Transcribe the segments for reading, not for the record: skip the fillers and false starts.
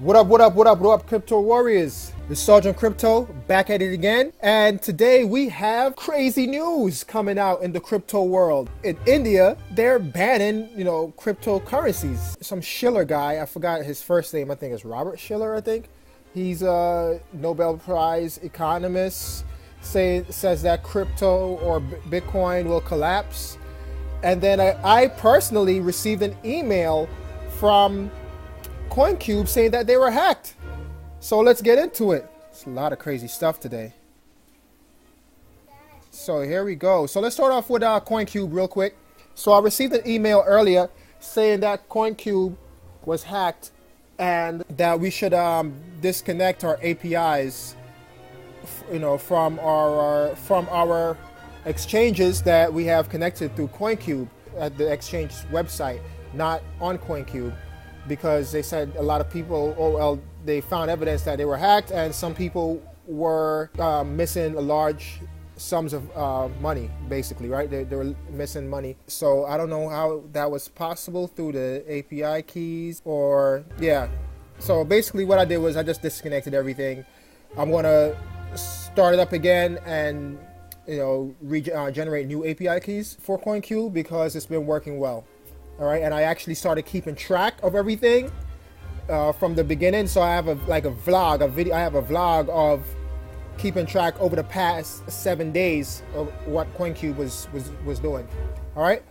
What up, what up, what up, what up, crypto warriors? It's Sergeant Crypto back at it again. And today we have crazy news coming out in the crypto world. In India, they're banning, cryptocurrencies. Some Shiller guy, I forgot his first name, I think it's Robert Shiller, I think. He's a Nobel Prize economist, says that crypto or Bitcoin will collapse. And then I personally received an email from CoinCube saying that they were hacked. So let's get into it. It's a lot of crazy stuff today. So here we go. So let's start off with CoinCube real quick. So I received an email earlier saying that CoinCube was hacked and that we should disconnect our APIs, from our exchanges that we have connected through CoinCube at the exchange website, not on CoinCube. Because they said a lot of people, they found evidence that they were hacked, and some people were missing large sums of money, basically, right? They were missing money. So I don't know how that was possible through the API keys or, yeah. So basically what I did was I just disconnected everything. I'm going to start it up again and, generate new API keys for CoinCube because it's been working well. All right, and I actually started keeping track of everything from the beginning. So I have a vlog of keeping track over the past 7 days of what CoinCube was doing. All right,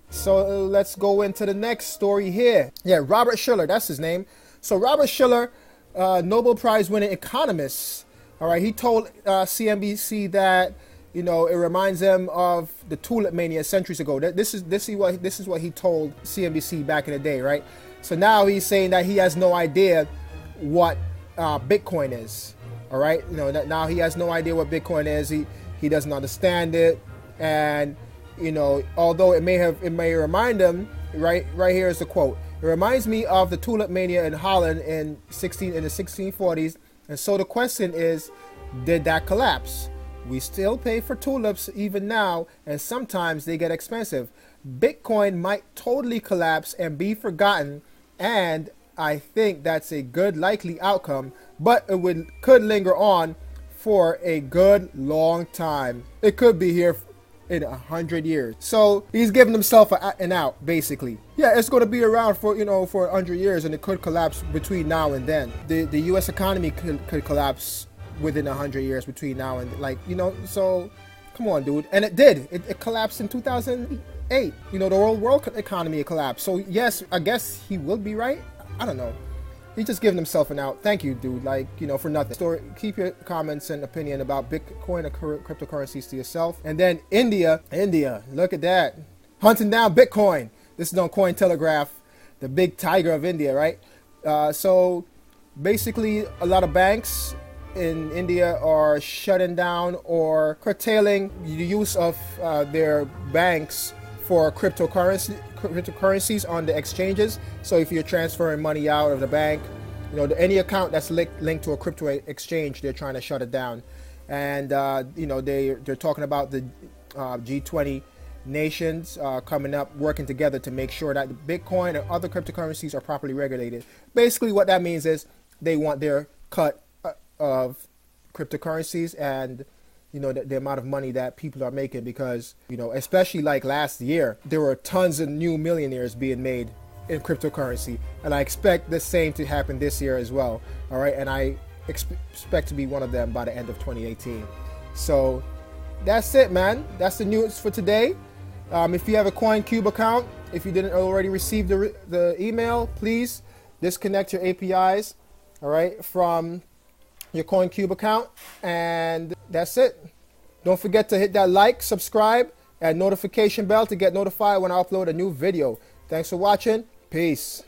so let's go into the next story here. Yeah, Robert Shiller, that's his name. So Robert Shiller, Nobel Prize winning economist. All right, he told CNBC that, it reminds them of the tulip mania centuries ago. This is what he told CNBC back in the day, right? So now he's saying that he has no idea what Bitcoin is. All right, now he has no idea what Bitcoin is. He doesn't understand it, and although it may remind him. Right here is the quote. It reminds me of the tulip mania in Holland in the 1640s, and so the question is, did that collapse? We still pay for tulips even now, and sometimes they get expensive. Bitcoin might totally collapse and be forgotten, and I think that's a good likely outcome, but it could linger on for a good long time. It could be here in 100 years. So he's giving himself an out, basically. Yeah, it's going to be around for 100 years, and it could collapse between now and then. The U.S. economy could collapse within 100 years between now and so come on, dude. And it did. It collapsed in 2008. The whole world economy collapsed. So yes, I guess he will be right. I don't know. He's just giving himself an out. Thank you, dude. For nothing. Keep your comments and opinion about Bitcoin or cryptocurrencies to yourself. And then India, look at that. Hunting down Bitcoin. This is on Cointelegraph, the big tiger of India, right? So basically a lot of banks in India are shutting down or curtailing the use of their banks for cryptocurrencies on the exchanges. So if you're transferring money out of the bank, any account that's linked to a crypto exchange, they're trying to shut it down. And they're talking about the G20 nations coming up, working together to make sure that the Bitcoin and other cryptocurrencies are properly regulated. Basically what that means is they want their cut of cryptocurrencies and the amount of money that people are making, because especially like last year there were tons of new millionaires being made in cryptocurrency, and I expect the same to happen this year as well. All right, and I expect to be one of them by the end of 2018. So that's it, man. That's the news for today. If you have a CoinCube account, if you didn't already receive the email, please disconnect your APIs, all right, from your CoinCube account, and that's it. Don't forget to hit that like, subscribe, and notification bell to get notified when I upload a new video. Thanks for watching. Peace.